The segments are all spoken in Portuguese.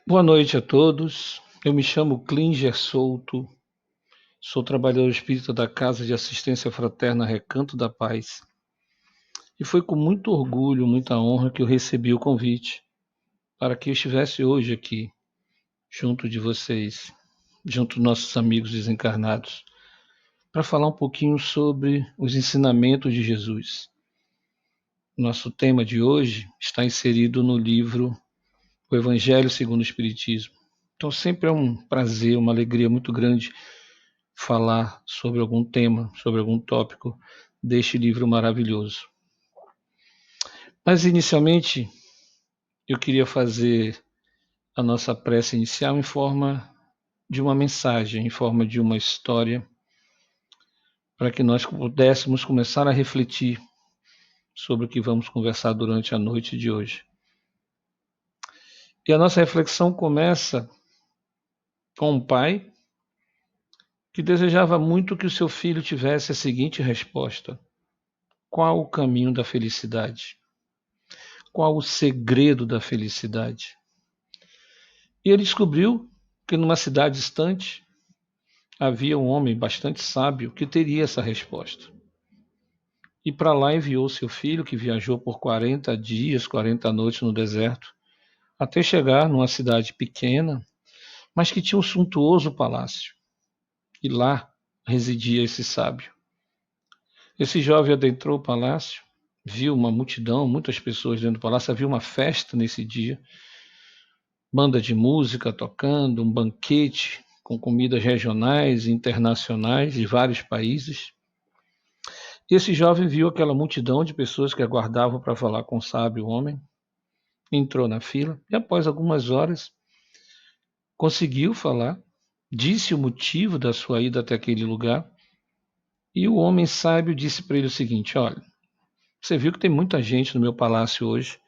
Boa noite a todos. Eu me chamo Klinger Souto, sou trabalhador espírita da Casa de Assistência Fraterna Recanto da Paz. E foi com muito orgulho, muita honra que eu recebi o convite para que eu estivesse hoje aqui, junto de vocês, junto dos nossos amigos desencarnados, para falar um pouquinho sobre os ensinamentos de Jesus. Nosso tema de hoje está inserido no livro O Evangelho segundo o Espiritismo. Então sempre é um prazer, uma alegria muito grande falar sobre algum tema, sobre algum tópico deste livro maravilhoso. Mas inicialmente eu queria fazer a nossa prece inicial em forma de uma mensagem, em forma de uma história, para que nós pudéssemos começar a refletir sobre o que vamos conversar durante a noite de hoje. E a nossa reflexão começa com um pai que desejava muito que o seu filho tivesse a seguinte resposta: qual o caminho da felicidade? Qual o segredo da felicidade? E ele descobriu que numa cidade distante havia um homem bastante sábio que teria essa resposta. E para lá enviou seu filho, que viajou por 40 dias, 40 noites no deserto, até chegar numa cidade pequena, mas que tinha um suntuoso palácio. E lá residia esse sábio. Esse jovem adentrou o palácio, viu uma multidão, muitas pessoas dentro do palácio, havia uma festa nesse dia, banda de música tocando, um banquete com comidas regionais e internacionais de vários países. E esse jovem viu aquela multidão de pessoas que aguardavam para falar com o sábio homem, entrou na fila e após algumas horas conseguiu falar, disse o motivo da sua ida até aquele lugar e o homem sábio disse para ele o seguinte: olha, você viu que tem muita gente no meu palácio hoje,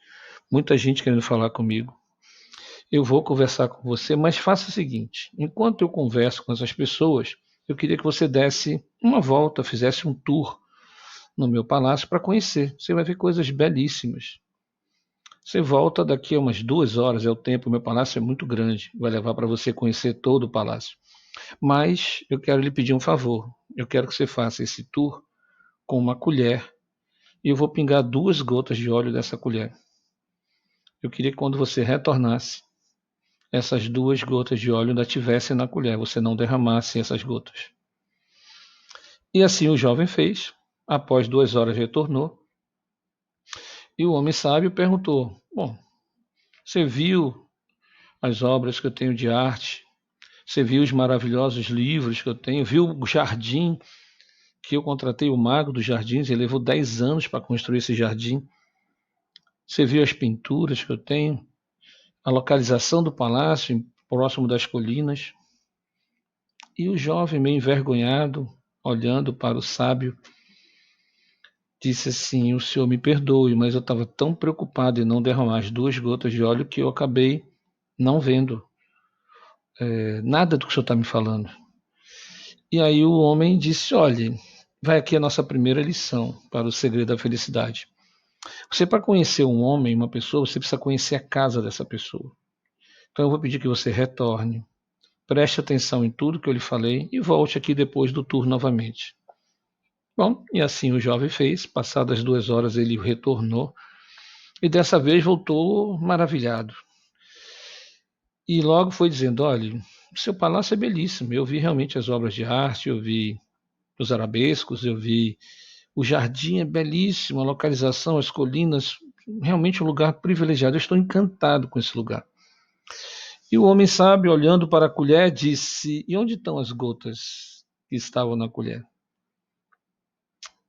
muita gente querendo falar comigo. Eu vou conversar com você, mas faça o seguinte: enquanto eu converso com essas pessoas, eu queria que você desse uma volta, fizesse um tour no meu palácio para conhecer. Você vai ver coisas belíssimas. Você volta daqui a umas 2 horas, é o tempo, o meu palácio é muito grande, vai levar para você conhecer todo o palácio. Mas eu quero lhe pedir um favor. Eu quero que você faça esse tour com uma colher e eu vou pingar 2 gotas de óleo dessa colher. Eu queria que quando você retornasse, essas 2 gotas de óleo ainda tivessem na colher, você não derramasse essas gotas. E assim o jovem fez. Após 2 horas retornou. E o homem sábio perguntou: bom, você viu as obras que eu tenho de arte? Você viu os maravilhosos livros que eu tenho? Viu o jardim que eu contratei o mago dos jardins? Ele levou 10 anos para construir esse jardim. Você viu as pinturas que eu tenho? A localização do palácio, próximo das colinas? E o jovem, meio envergonhado, olhando para o sábio, disse assim: o senhor me perdoe, mas eu estava tão preocupado em não derramar as 2 gotas de óleo que eu acabei não vendo nada do que o senhor está me falando. E aí o homem disse: olha, vai aqui a nossa primeira lição para o segredo da felicidade. Você, para conhecer um homem, uma pessoa, você precisa conhecer a casa dessa pessoa. Então eu vou pedir que você retorne, preste atenção em tudo que eu lhe falei e volte aqui depois do tour novamente. Bom, e assim o jovem fez. Passadas 2 horas ele retornou e dessa vez voltou maravilhado. E logo foi dizendo: olha, o seu palácio é belíssimo. Eu vi realmente as obras de arte, eu vi os arabescos, eu vi o jardim é belíssimo, a localização, as colinas, realmente um lugar privilegiado. Eu estou encantado com esse lugar. E o homem sábio, olhando para a colher, disse: e onde estão as gotas que estavam na colher?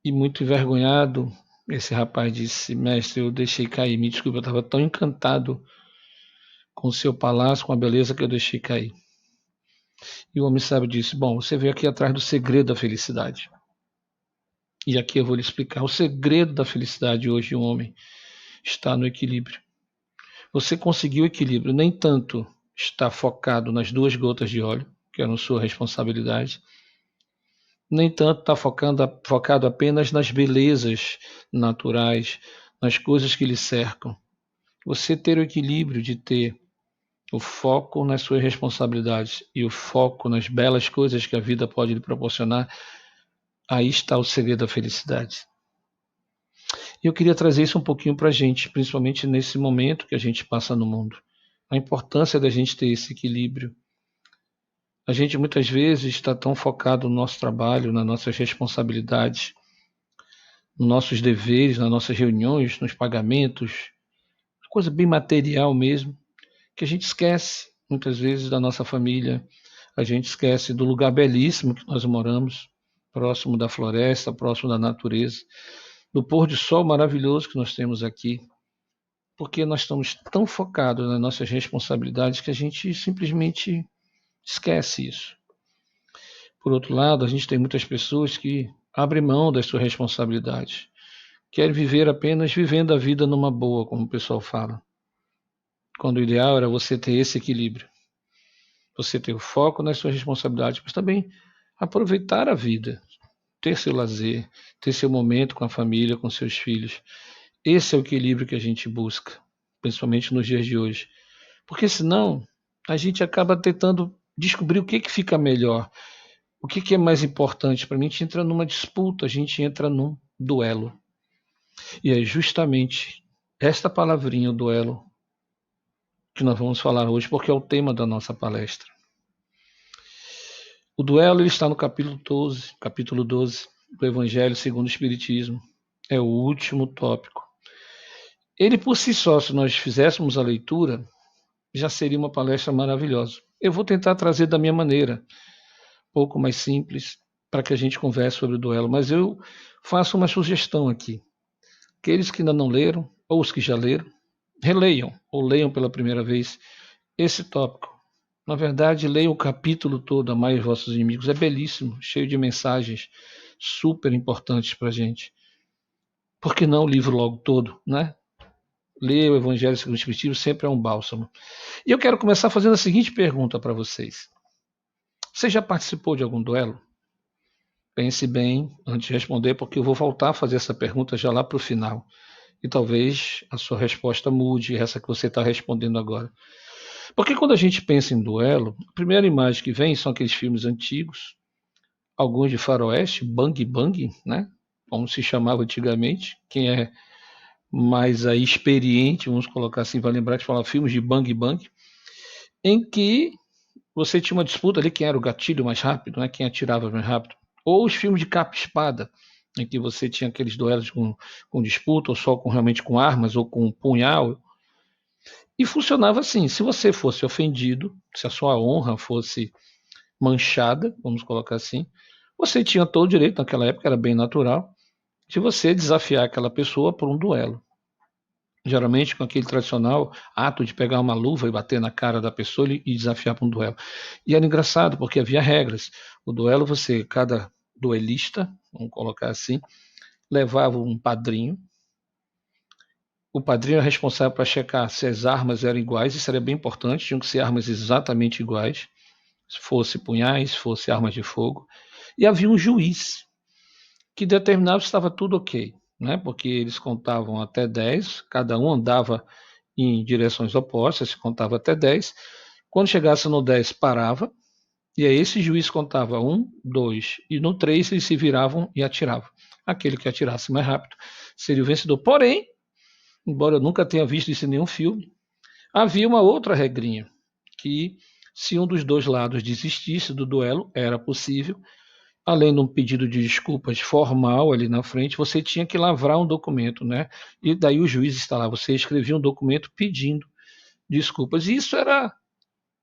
E muito envergonhado, esse rapaz disse: mestre, eu deixei cair, me desculpe, eu estava tão encantado com o seu palácio, com a beleza que eu deixei cair. E o homem sábio disse: bom, você veio aqui atrás do segredo da felicidade. E aqui eu vou lhe explicar. O segredo da felicidade hoje de um homem está no equilíbrio. Você conseguiu o equilíbrio, nem tanto está focado nas 2 gotas de óleo, que eram sua responsabilidade, nem tanto está focado apenas nas belezas naturais, nas coisas que lhe cercam. Você ter o equilíbrio de ter o foco nas suas responsabilidades e o foco nas belas coisas que a vida pode lhe proporcionar, aí está o segredo da felicidade. E eu queria trazer isso um pouquinho para a gente, principalmente nesse momento que a gente passa no mundo. A importância da gente ter esse equilíbrio. A gente muitas vezes está tão focado no nosso trabalho, nas nossas responsabilidades, nos nossos deveres, nas nossas reuniões, nos pagamentos, coisa bem material mesmo, que a gente esquece muitas vezes da nossa família, a gente esquece do lugar belíssimo que nós moramos, próximo da floresta, próximo da natureza, do pôr de sol maravilhoso que nós temos aqui, porque nós estamos tão focados nas nossas responsabilidades que a gente simplesmente esquece isso. Por outro lado, a gente tem muitas pessoas que abrem mão das suas responsabilidades, querem viver apenas vivendo a vida numa boa, como o pessoal fala, quando o ideal era você ter esse equilíbrio. Você ter o foco nas suas responsabilidades, mas também aproveitar a vida, ter seu lazer, ter seu momento com a família, com seus filhos. Esse é o equilíbrio que a gente busca, principalmente nos dias de hoje. Porque senão a gente acaba tentando descobrir o que fica melhor, o que é mais importante. Para mim, a gente entra numa disputa, a gente entra num duelo. E é justamente esta palavrinha, o duelo, que nós vamos falar hoje, porque é o tema da nossa palestra. O duelo ele está no capítulo 12 do Evangelho segundo o Espiritismo. É o último tópico. Ele por si só, se nós fizéssemos a leitura, já seria uma palestra maravilhosa. Eu vou tentar trazer da minha maneira, um pouco mais simples, para que a gente converse sobre o duelo, mas eu faço uma sugestão aqui. Aqueles que ainda não leram, ou os que já leram, releiam ou leiam pela primeira vez esse tópico. Na verdade, leiam o capítulo todo, Amai os Vossos Inimigos. É belíssimo, cheio de mensagens super importantes para a gente. Por que não o livro logo todo, né? Ler o Evangelho segundo o Espiritismo sempre é um bálsamo. E eu quero começar fazendo a seguinte pergunta para vocês. Você já participou de algum duelo? Pense bem antes de responder, porque eu vou voltar a fazer essa pergunta já lá para o final. E talvez a sua resposta mude, essa que você está respondendo agora. Porque quando a gente pensa em duelo, a primeira imagem que vem são aqueles filmes antigos, alguns de faroeste, Bang Bang, né? Como se chamava antigamente. Quem é mais aí experiente, vamos colocar assim, vai lembrar de falar filmes de Bang Bang, em que você tinha uma disputa ali, quem era o gatilho mais rápido, né? Quem atirava mais rápido. Ou os filmes de capa e espada, em que você tinha aqueles duelos com disputa, ou só realmente com armas, ou com punhal. E funcionava assim, se você fosse ofendido, se a sua honra fosse manchada, vamos colocar assim, você tinha todo o direito, naquela época era bem natural, de você desafiar aquela pessoa por um duelo. Geralmente com aquele tradicional ato de pegar uma luva e bater na cara da pessoa e desafiar para um duelo. E era engraçado, porque havia regras. O duelo, cada duelista, vamos colocar assim, levava um padrinho. O padrinho era responsável para checar se as armas eram iguais, isso era bem importante, tinham que ser armas exatamente iguais, se fosse punhais, se fosse armas de fogo. E havia um juiz que determinava se estava tudo ok, né? Porque eles contavam até 10, cada um andava em direções opostas, se contava até 10. Quando chegasse no 10, parava, e aí esse juiz contava 1, 2, e no 3 eles se viravam e atiravam. Aquele que atirasse mais rápido seria o vencedor. Porém, embora eu nunca tenha visto isso em nenhum filme, havia uma outra regrinha, que se um dos dois lados desistisse do duelo, era possível, além de um pedido de desculpas formal ali na frente, você tinha que lavrar um documento, né? E daí o juiz está lá, você escrevia um documento pedindo desculpas. E isso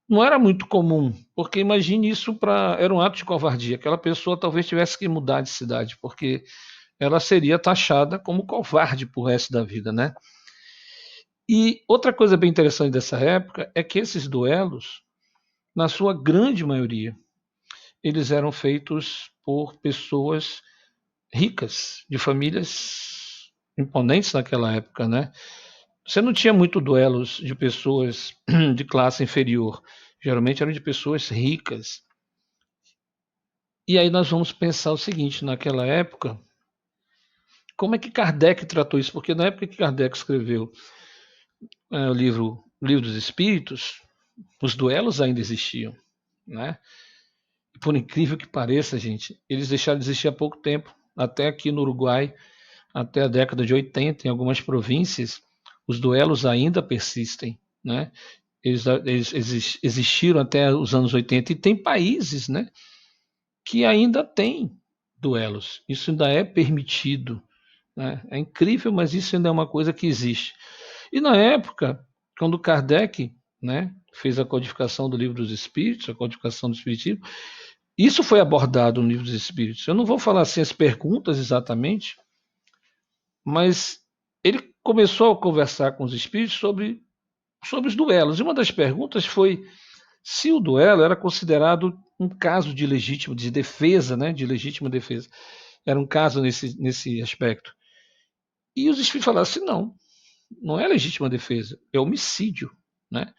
não era muito comum, porque imagine isso era um ato de covardia. Aquela pessoa talvez tivesse que mudar de cidade, porque ela seria taxada como covarde pro resto da vida, né? E outra coisa bem interessante dessa época é que esses duelos, na sua grande maioria, eles eram feitos por pessoas ricas, de famílias imponentes naquela época, né? Você não tinha muito duelos de pessoas de classe inferior. Geralmente eram de pessoas ricas. E aí nós vamos pensar o seguinte, naquela época, como é que Kardec tratou isso? Porque na época que Kardec escreveu o livro dos Espíritos, Os duelos ainda existiam, né? E por incrível que pareça, gente, eles deixaram de existir há pouco tempo. Até aqui no Uruguai, até a década de 80, em algumas províncias, os duelos ainda persistem, né? Eles existiram até os anos 80 e tem países, né, que ainda têm duelos. Isso ainda é permitido, né? É incrível, mas isso ainda é uma coisa que existe. E na época, quando Kardec, né, fez a codificação do Livro dos Espíritos, a codificação do Espiritismo, isso foi abordado no Livro dos Espíritos. Eu não vou falar assim as perguntas exatamente, mas ele começou a conversar com os espíritos sobre os duelos. E uma das perguntas foi se o duelo era considerado um caso de legítima de defesa, né, de legítima defesa. Era um caso nesse aspecto. E os espíritos falaram assim, não é legítima defesa, é homicídio, né?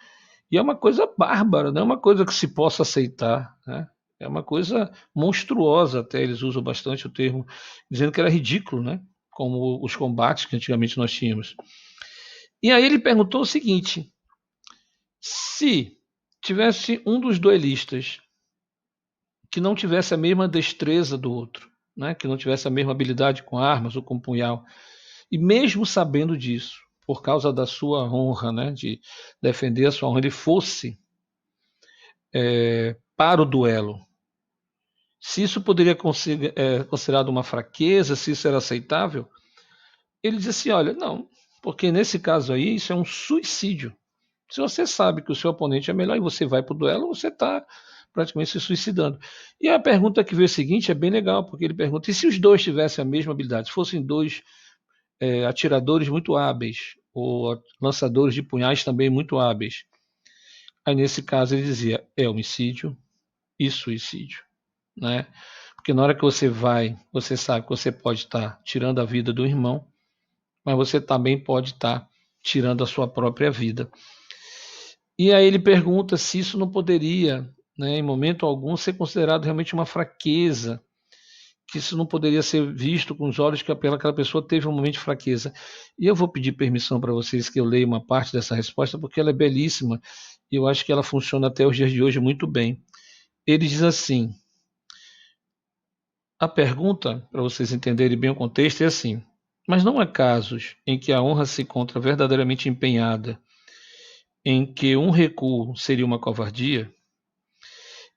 E é uma coisa bárbara, não é uma coisa que se possa aceitar, né? É uma coisa monstruosa, até eles usam bastante o termo, dizendo que era ridículo, né? Como os combates que antigamente nós tínhamos. E aí ele perguntou o seguinte: se tivesse um dos duelistas que não tivesse a mesma destreza do outro, né? Que não tivesse a mesma habilidade com armas ou com punhal, e mesmo sabendo disso, por causa da sua honra, né? De defender a sua honra, ele fosse para o duelo. Se isso poderia ser considerado uma fraqueza, se isso era aceitável, ele diz assim: olha, não, porque nesse caso aí isso é um suicídio. Se você sabe que o seu oponente é melhor e você vai para o duelo, você está praticamente se suicidando. E a pergunta que veio seguinte é bem legal, porque ele pergunta: e se os dois tivessem a mesma habilidade? Se fossem dois atiradores muito hábeis, ou lançadores de punhais também muito hábeis? Aí nesse caso ele dizia: é homicídio e suicídio, né? Porque na hora que você vai, você sabe que você pode estar tirando a vida do irmão, mas você também pode estar tirando a sua própria vida. E aí ele pergunta se isso não poderia, né, em momento algum, ser considerado realmente uma fraqueza, que isso não poderia ser visto com os olhos que aquela pessoa teve um momento de fraqueza. E eu vou pedir permissão para vocês que eu leia uma parte dessa resposta, porque ela é belíssima e eu acho que ela funciona até os dias de hoje muito bem. Ele diz assim: a pergunta, para vocês entenderem bem o contexto, é assim: mas não há casos em que a honra se encontra verdadeiramente empenhada, em que um recuo seria uma covardia?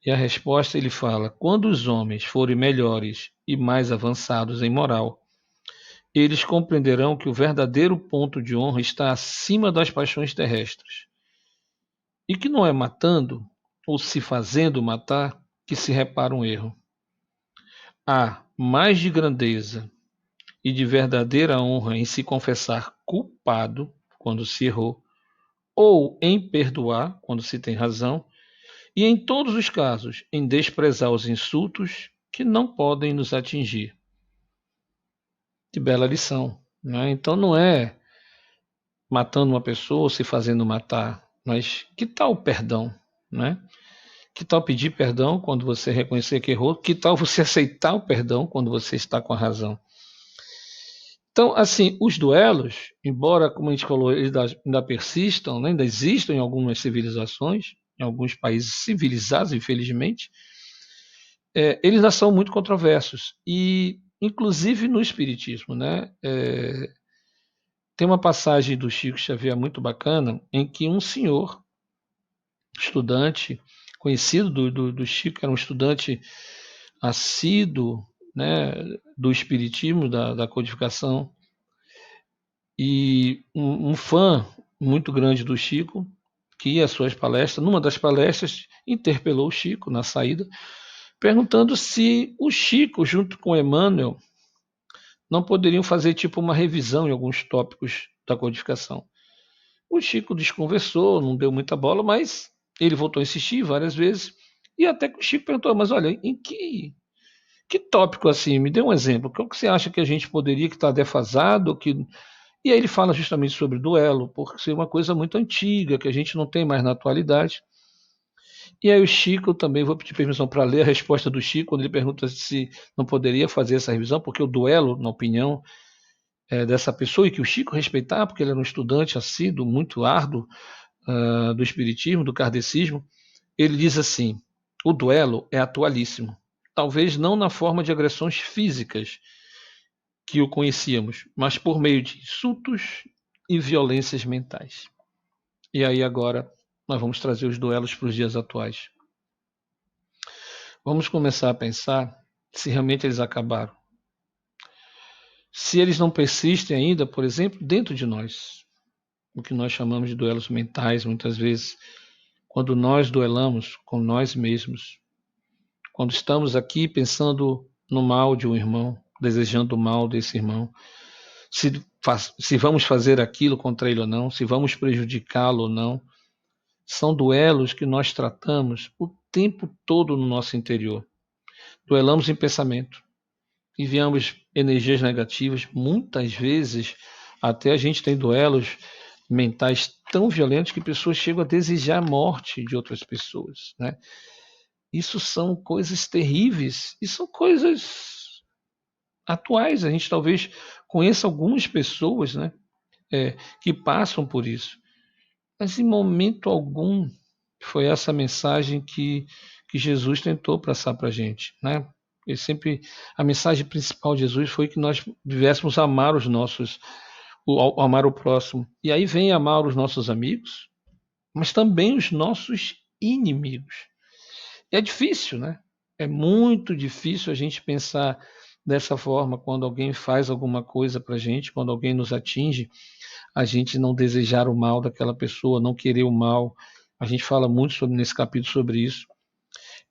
E a resposta ele fala: quando os homens forem melhores e mais avançados em moral, eles compreenderão que o verdadeiro ponto de honra está acima das paixões terrestres, e que não é matando ou se fazendo matar que se repara um erro. Há mais de grandeza e de verdadeira honra em se confessar culpado quando se errou, ou em perdoar quando se tem razão, e em todos os casos em desprezar os insultos que não podem nos atingir. Que bela lição, né? Então não é matando uma pessoa ou se fazendo matar, mas que tal o perdão, né? Que tal pedir perdão quando você reconhecer que errou? Que tal você aceitar o perdão quando você está com a razão? Então, assim, os duelos, embora, como a gente falou, eles ainda persistam, né, ainda existam em algumas civilizações, em alguns países civilizados, infelizmente, eles ainda são muito controversos. E, inclusive, no Espiritismo, né? Tem uma passagem do Chico Xavier muito bacana, em que um senhor, estudante, conhecido do Chico, era um estudante assíduo, né, do Espiritismo, da codificação, e um fã muito grande do Chico, que ia às suas palestras, numa das palestras, interpelou o Chico na saída, perguntando se o Chico, junto com Emmanuel, não poderiam fazer tipo uma revisão em alguns tópicos da codificação. O Chico desconversou, não deu muita bola, mas ele voltou a insistir várias vezes, e até que o Chico perguntou: mas olha, em que tópico assim? Me dê um exemplo. O que você acha que a gente poderia que está defasado? E aí ele fala justamente sobre duelo, por ser uma coisa muito antiga, que a gente não tem mais na atualidade. E aí o Chico, também vou pedir permissão para ler a resposta do Chico, quando ele pergunta se não poderia fazer essa revisão, porque o duelo, na opinião dessa pessoa, e que o Chico respeitava, porque ele era um estudante assíduo, muito árduo, do Espiritismo, do Kardecismo, ele diz assim: o duelo é atualíssimo, talvez não na forma de agressões físicas que o conhecíamos, mas por meio de insultos e violências mentais. E aí agora nós vamos trazer os duelos para os dias atuais. Vamos começar a pensar se realmente eles acabaram. Se eles não persistem ainda, por exemplo, dentro de nós, o que nós chamamos de duelos mentais, muitas vezes, quando nós duelamos com nós mesmos, quando estamos aqui pensando no mal de um irmão, desejando o mal desse irmão, se vamos fazer aquilo contra ele ou não, se vamos prejudicá-lo ou não, são duelos que nós tratamos o tempo todo no nosso interior. Duelamos em pensamento, enviamos energias negativas, muitas vezes até a gente tem duelos mentais tão violentos que pessoas chegam a desejar a morte de outras pessoas, né? Isso são coisas terríveis e são coisas atuais. A gente talvez conheça algumas pessoas, né, que passam por isso, mas em momento algum foi essa mensagem que Jesus tentou passar para a gente, né? A mensagem principal de Jesus foi que nós devêssemos amar os nossos, amar o próximo. E aí vem amar os nossos amigos, mas também os nossos inimigos. E é difícil, né? É muito difícil a gente pensar dessa forma quando alguém faz alguma coisa para a gente, quando alguém nos atinge, a gente não desejar o mal daquela pessoa, não querer o mal. A gente fala muito nesse capítulo sobre isso.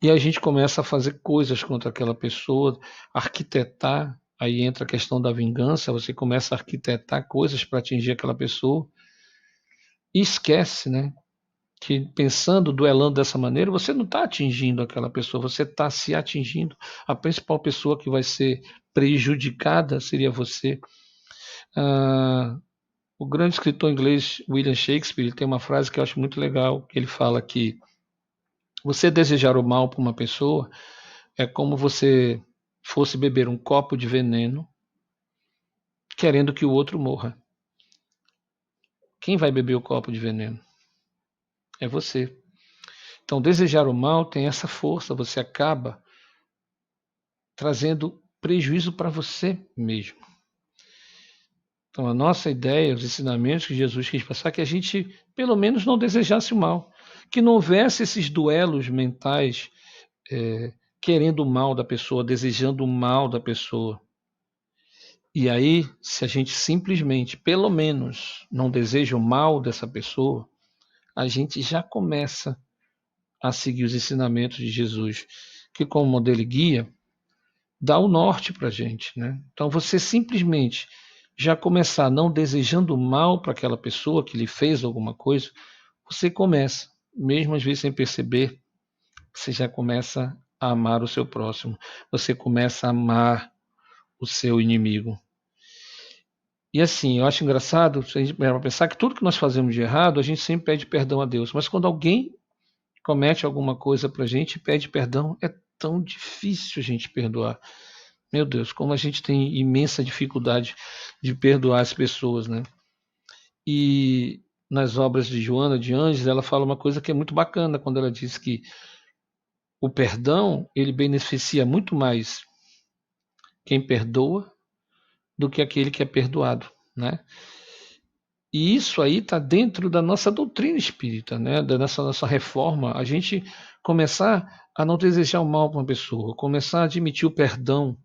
E a gente começa a fazer coisas contra aquela pessoa, arquitetar. Aí entra a questão da vingança, você começa a arquitetar coisas para atingir aquela pessoa e esquece, né? Que pensando, duelando dessa maneira, você não está atingindo aquela pessoa, você está se atingindo. A principal pessoa que vai ser prejudicada seria você. O grande escritor inglês William Shakespeare tem uma frase que eu acho muito legal, que ele fala que você desejar o mal para uma pessoa é como você fosse beber um copo de veneno querendo que o outro morra. Quem vai beber o copo de veneno? É você. Então, desejar o mal tem essa força, você acaba trazendo prejuízo para você mesmo. Então, a nossa ideia, os ensinamentos que Jesus quis passar, é que a gente, pelo menos, não desejasse o mal. Que não houvesse esses duelos mentais querendo o mal da pessoa, desejando o mal da pessoa. E aí, se a gente simplesmente, pelo menos, não deseja o mal dessa pessoa, a gente já começa a seguir os ensinamentos de Jesus, que como modelo e guia, dá o norte para a gente, né? Então, você simplesmente já começar não desejando o mal para aquela pessoa que lhe fez alguma coisa, você começa, mesmo às vezes sem perceber, você já começa a amar o seu próximo, você começa a amar o seu inimigo. E assim, eu acho engraçado, se a gente pensar que tudo que nós fazemos de errado, a gente sempre pede perdão a Deus. Mas quando alguém comete alguma coisa pra gente e pede perdão, é tão difícil a gente perdoar. Meu Deus, como a gente tem imensa dificuldade de perdoar as pessoas, né? E nas obras de Joana de Anjos, ela fala uma coisa que é muito bacana quando ela diz que o perdão, ele beneficia muito mais quem perdoa do que aquele que é perdoado, né? E isso aí está dentro da nossa doutrina espírita, né? Da nossa reforma. A gente começar a não desejar o mal para uma pessoa, começar a admitir o perdão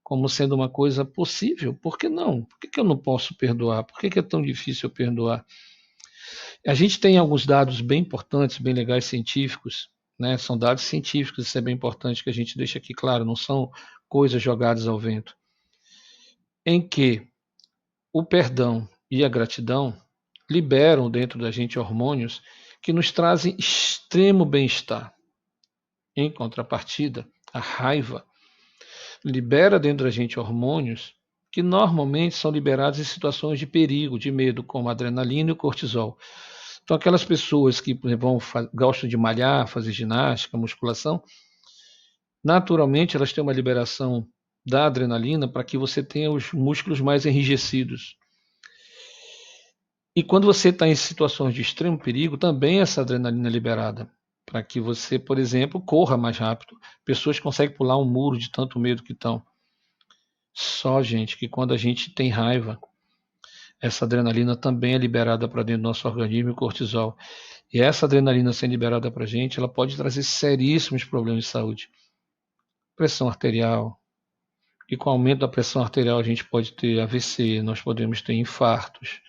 como sendo uma coisa possível. Por que não? Por que eu não posso perdoar? Por que é tão difícil eu perdoar? A gente tem alguns dados bem importantes, bem legais, científicos, né? São dados científicos, isso é bem importante que a gente deixe aqui claro, não são coisas jogadas ao vento. Em que o perdão e a gratidão liberam dentro da gente hormônios que nos trazem extremo bem-estar. Em contrapartida, a raiva libera dentro da gente hormônios que normalmente são liberados em situações de perigo, de medo, como a adrenalina e o cortisol. Então, aquelas pessoas que gostam de malhar, fazer ginástica, musculação, naturalmente elas têm uma liberação da adrenalina para que você tenha os músculos mais enrijecidos. E quando você está em situações de extremo perigo, também essa adrenalina é liberada. Para que você, por exemplo, corra mais rápido. Pessoas conseguem pular um muro de tanto medo que estão. Só, gente, que quando a gente tem raiva, essa adrenalina também é liberada para dentro do nosso organismo, o cortisol. E essa adrenalina sendo liberada para a gente, ela pode trazer seríssimos problemas de saúde. Pressão arterial. E com o aumento da pressão arterial, a gente pode ter AVC, nós podemos ter infartos.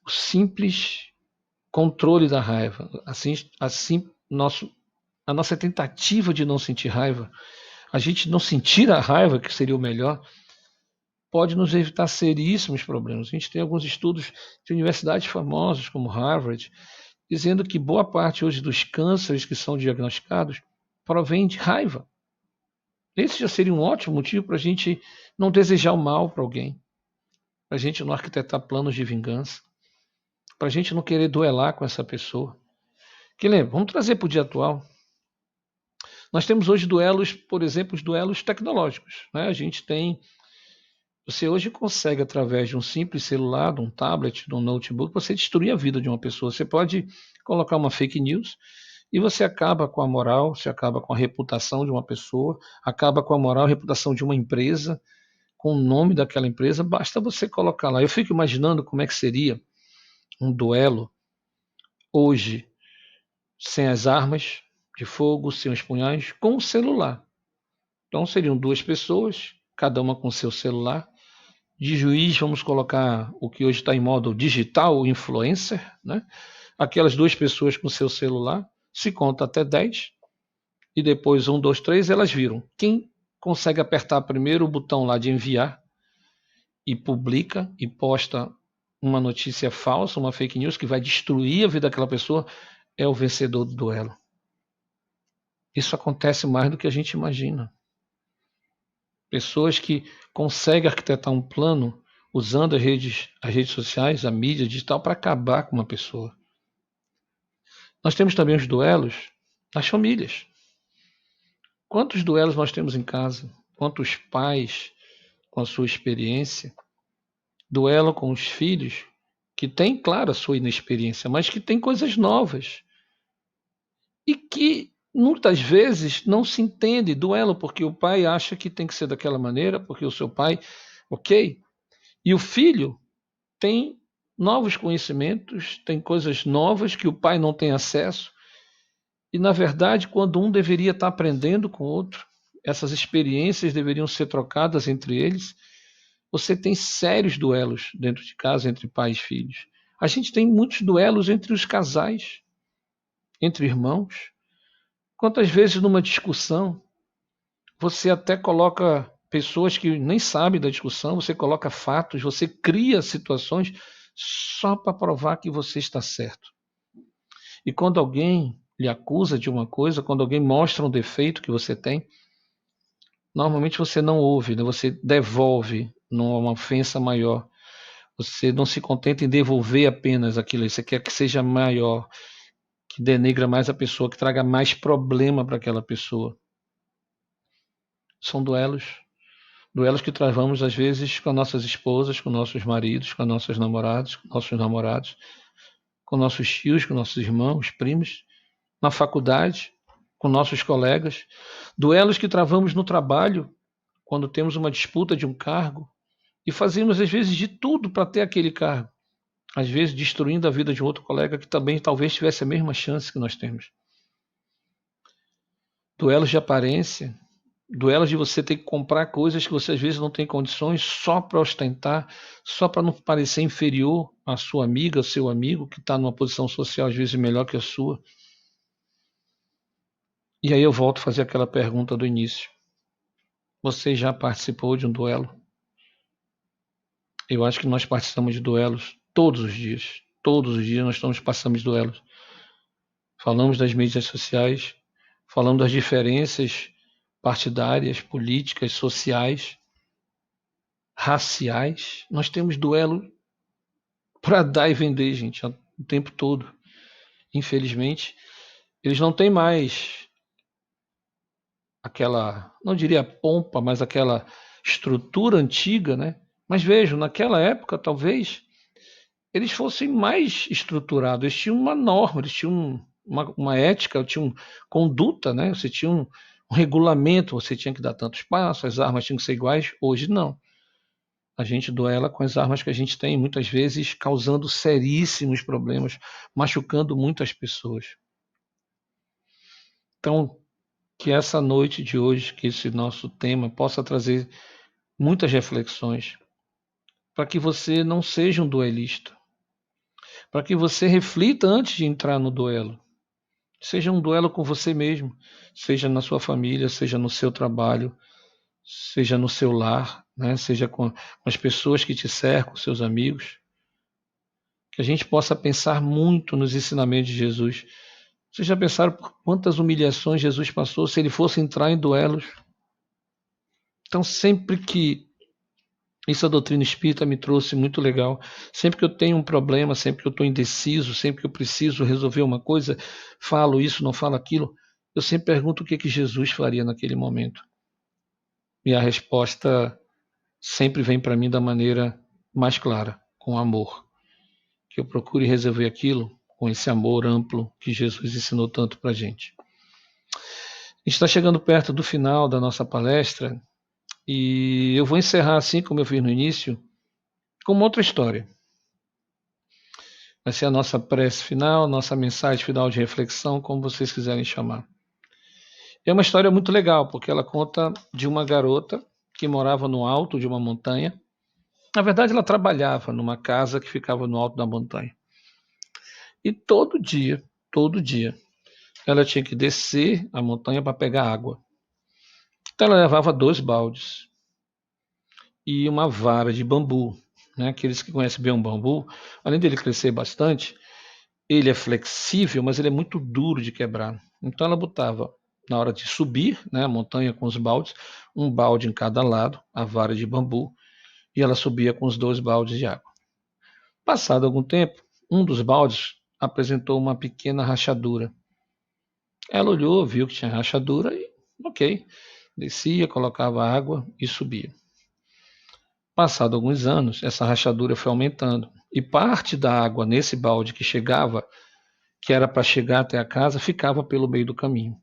O simples controle da raiva, assim a nossa tentativa de não sentir raiva, a gente não sentir a raiva, que seria o melhor, pode nos evitar seríssimos problemas. A gente tem alguns estudos de universidades famosas, como Harvard, dizendo que boa parte hoje dos cânceres que são diagnosticados provém de raiva. Esse já seria um ótimo motivo para a gente não desejar o mal para alguém, para a gente não arquitetar planos de vingança, para a gente não querer duelar com essa pessoa. Que lembra, vamos trazer para o dia atual. Nós temos hoje duelos, por exemplo, os duelos tecnológicos. Né? A gente tem. Você hoje consegue, através de um simples celular, de um tablet, de um notebook, você destruir a vida de uma pessoa. Você pode colocar uma fake news e você acaba com a moral, você acaba com a reputação de uma pessoa, acaba com a moral e a reputação de uma empresa, com o nome daquela empresa, basta você colocar lá. Eu fico imaginando como é que seria um duelo hoje, sem as armas de fogo, sem os punhais, com o celular. Então seriam duas pessoas, cada uma com seu celular. De juiz, vamos colocar o que hoje está em modo digital, o influencer, né? Aquelas duas pessoas com seu celular, se conta até 10, e depois 1, 2, 3, elas viram. Quem consegue apertar primeiro o botão lá de enviar e publica e posta uma notícia falsa, uma fake news que vai destruir a vida daquela pessoa, é o vencedor do duelo. Isso acontece mais do que a gente imagina. Pessoas que conseguem arquitetar um plano usando as redes sociais, a mídia digital, para acabar com uma pessoa. Nós temos também os duelos nas famílias. Quantos duelos nós temos em casa? Quantos pais, com a sua experiência, duelam com os filhos que têm, claro, a sua inexperiência, mas que têm coisas novas e que muitas vezes não se entende duelo porque o pai acha que tem que ser daquela maneira, porque o seu pai, ok, e o filho tem novos conhecimentos, tem coisas novas que o pai não tem acesso, e na verdade, quando um deveria estar aprendendo com o outro, essas experiências deveriam ser trocadas entre eles. Você tem sérios duelos dentro de casa entre pais e filhos. A gente tem muitos duelos entre os casais, entre irmãos. Quantas vezes numa discussão você até coloca pessoas que nem sabem da discussão, você coloca fatos, você cria situações só para provar que você está certo. E quando alguém lhe acusa de uma coisa, quando alguém mostra um defeito que você tem, normalmente você não ouve, né? Você devolve numa ofensa maior. Você não se contenta em devolver apenas aquilo, você quer que seja maior, que denigra mais a pessoa, que traga mais problema para aquela pessoa. São duelos. Duelos que travamos às vezes com nossas esposas, com nossos maridos, com nossos namorados, com nossos tios, com nossos irmãos, primos, na faculdade, com nossos colegas. Duelos que travamos no trabalho, quando temos uma disputa de um cargo, e fazemos às vezes de tudo para ter aquele cargo. Às vezes destruindo a vida de um outro colega que também talvez tivesse a mesma chance que nós temos. Duelos de aparência, duelos de você ter que comprar coisas que você às vezes não tem condições só para ostentar, só para não parecer inferior à sua amiga, ao seu amigo, que está numa posição social às vezes melhor que a sua. E aí eu volto a fazer aquela pergunta do início. Você já participou de um duelo? Eu acho que nós participamos de duelos todos os dias. Todos os dias nós passamos de duelos. Falamos das mídias sociais, falamos das diferenças partidárias, políticas, sociais, raciais. Nós temos duelo para dar e vender, gente, o tempo todo. Infelizmente, eles não têm mais aquela, não diria pompa, mas aquela estrutura antiga, né? Mas vejam, naquela época, talvez, eles fossem mais estruturados, eles tinham uma norma, eles tinham uma ética, tinham conduta, né? Você tinha um regulamento, você tinha que dar tantos passos, as armas tinham que ser iguais. Hoje não. A gente duela com as armas que a gente tem, muitas vezes causando seríssimos problemas, machucando muitas pessoas. Então, que essa noite de hoje, que esse nosso tema possa trazer muitas reflexões, para que você não seja um duelista, para que você reflita antes de entrar no duelo. Seja um duelo com você mesmo, seja na sua família, seja no seu trabalho, seja no seu lar, né? Seja com as pessoas que te cercam, seus amigos. Que a gente possa pensar muito nos ensinamentos de Jesus. Vocês já pensaram por quantas humilhações Jesus passou se ele fosse entrar em duelos? Então, sempre que isso a doutrina espírita me trouxe muito legal. Sempre que eu tenho um problema, sempre que eu estou indeciso, sempre que eu preciso resolver uma coisa, falo isso, não falo aquilo, eu sempre pergunto o que Jesus faria naquele momento. E a resposta sempre vem para mim da maneira mais clara, com amor. Que eu procure resolver aquilo com esse amor amplo que Jesus ensinou tanto para a gente. A gente está chegando perto do final da nossa palestra e eu vou encerrar assim como eu fiz no início, com uma outra história. Vai ser a nossa prece final, nossa mensagem final de reflexão, como vocês quiserem chamar. É uma história muito legal, porque ela conta de uma garota que morava no alto de uma montanha. Na verdade, ela trabalhava numa casa que ficava no alto da montanha. E todo dia, ela tinha que descer a montanha para pegar água. Então, ela levava 2 baldes e uma vara de bambu. Né? Aqueles que conhecem bem um bambu, além dele crescer bastante, ele é flexível, mas ele é muito duro de quebrar. Então ela botava, na hora de subir, né, a montanha com os baldes, um balde em cada lado, a vara de bambu, e ela subia com os 2 baldes de água. Passado algum tempo, um dos baldes apresentou uma pequena rachadura. Ela olhou, viu que tinha rachadura e, ok, descia, colocava água e subia. Passado alguns anos, essa rachadura foi aumentando e parte da água nesse balde que chegava, que era para chegar até a casa, ficava pelo meio do caminho.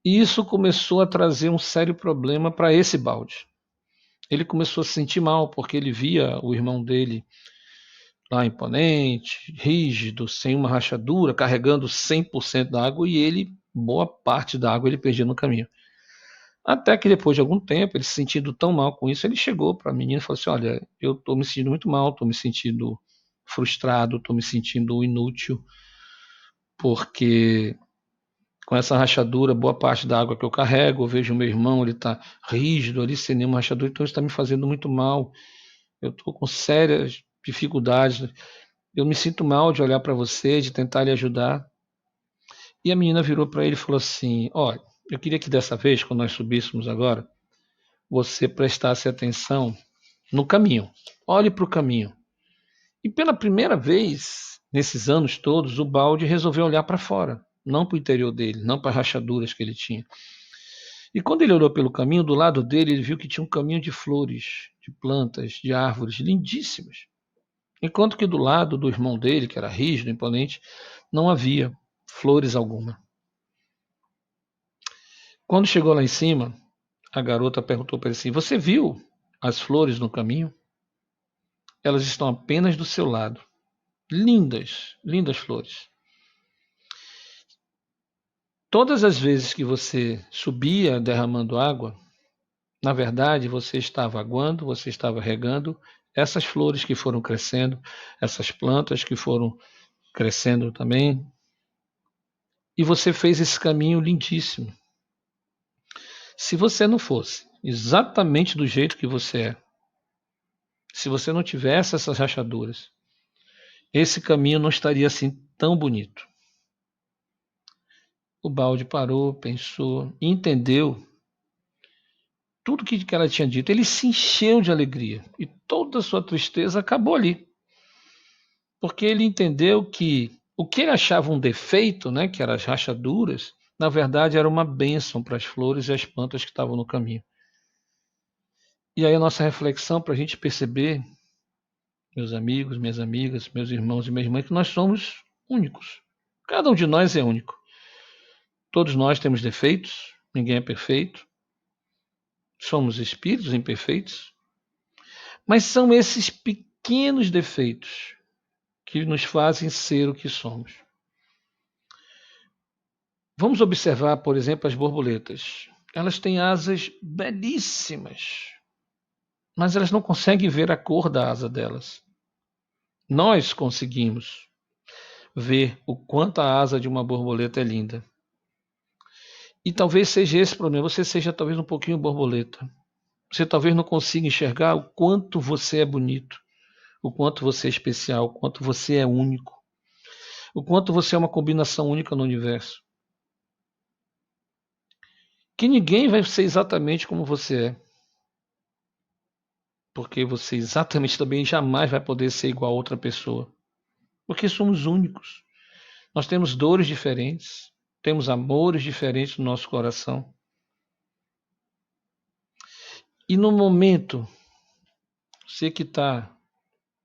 E isso começou a trazer um sério problema para esse balde. Ele começou a se sentir mal, porque ele via o irmão dele lá imponente, rígido, sem uma rachadura, carregando 100% da água, e ele, boa parte da água, ele perdia no caminho. Até que depois de algum tempo, ele se sentindo tão mal com isso, ele chegou para a menina e falou assim: olha, eu estou me sentindo muito mal, estou me sentindo frustrado, estou me sentindo inútil, porque com essa rachadura, boa parte da água que eu carrego, eu vejo o meu irmão, ele está rígido ali, sem nenhuma rachadura, então isso está me fazendo muito mal. Eu estou com sérias dificuldades. Eu me sinto mal de olhar para você, de tentar lhe ajudar. E a menina virou para ele e falou assim: olha, eu queria que dessa vez, quando nós subíssemos agora, você prestasse atenção no caminho. Olhe para o caminho. E pela primeira vez, nesses anos todos, o balde resolveu olhar para fora, não para o interior dele, não para as rachaduras que ele tinha. E quando ele olhou pelo caminho, do lado dele, ele viu que tinha um caminho de flores, de plantas, de árvores lindíssimas. Enquanto que do lado do irmão dele, que era rígido, imponente, não havia flores alguma. Quando chegou lá em cima, a garota perguntou para ele assim: você viu as flores no caminho? Elas estão apenas do seu lado. Lindas, lindas flores. Todas as vezes que você subia derramando água, na verdade, você estava aguando, você estava regando essas flores que foram crescendo, essas plantas que foram crescendo também. E você fez esse caminho lindíssimo. Se você não fosse exatamente do jeito que você é, se você não tivesse essas rachaduras, esse caminho não estaria assim tão bonito. O balde parou, pensou, entendeu tudo que ela tinha dito. Ele se encheu de alegria e toda a sua tristeza acabou ali. Porque ele entendeu que o que ele achava um defeito, né, que eram as rachaduras, na verdade era uma bênção para as flores e as plantas que estavam no caminho. E aí a nossa reflexão para a gente perceber meus amigos, minhas amigas, meus irmãos e minhas irmãs, que nós somos únicos. Cada um de nós é único. Todos nós temos defeitos, ninguém é perfeito. Somos espíritos imperfeitos. Mas são esses pequenos defeitos que nos fazem ser o que somos. Vamos observar, por exemplo, as borboletas. Elas têm asas belíssimas, mas elas não conseguem ver a cor da asa delas. Nós conseguimos ver o quanto a asa de uma borboleta é linda. E talvez seja esse o problema. Você seja talvez um pouquinho borboleta. Você talvez não consiga enxergar o quanto você é bonito, o quanto você é especial, o quanto você é único, o quanto você é uma combinação única no universo. Que ninguém vai ser exatamente como você é. Porque você exatamente também jamais vai poder ser igual a outra pessoa. Porque somos únicos. Nós temos dores diferentes, temos amores diferentes no nosso coração. E no momento, você que está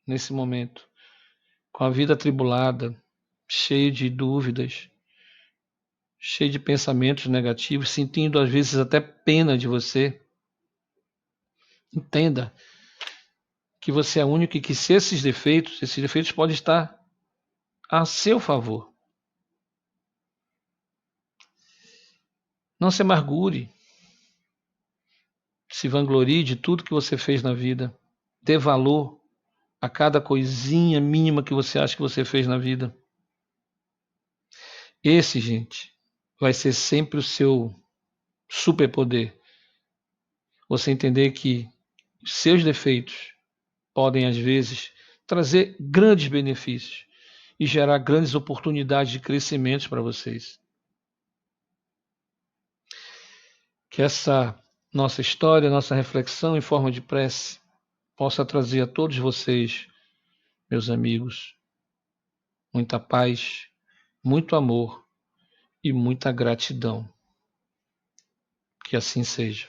nesse momento, com a vida atribulada, cheio de dúvidas, cheio de pensamentos negativos, sentindo às vezes até pena de você, entenda que você é único e que se esses defeitos podem estar a seu favor. Não se amargure, se vanglorie de tudo que você fez na vida, dê valor a cada coisinha mínima que você acha que você fez na vida. Esse, gente, vai ser sempre o seu superpoder. Você entender que seus defeitos podem, às vezes, trazer grandes benefícios e gerar grandes oportunidades de crescimento para vocês. Que essa nossa história, nossa reflexão em forma de prece possa trazer a todos vocês, meus amigos, muita paz, muito amor e muita gratidão. Que assim seja.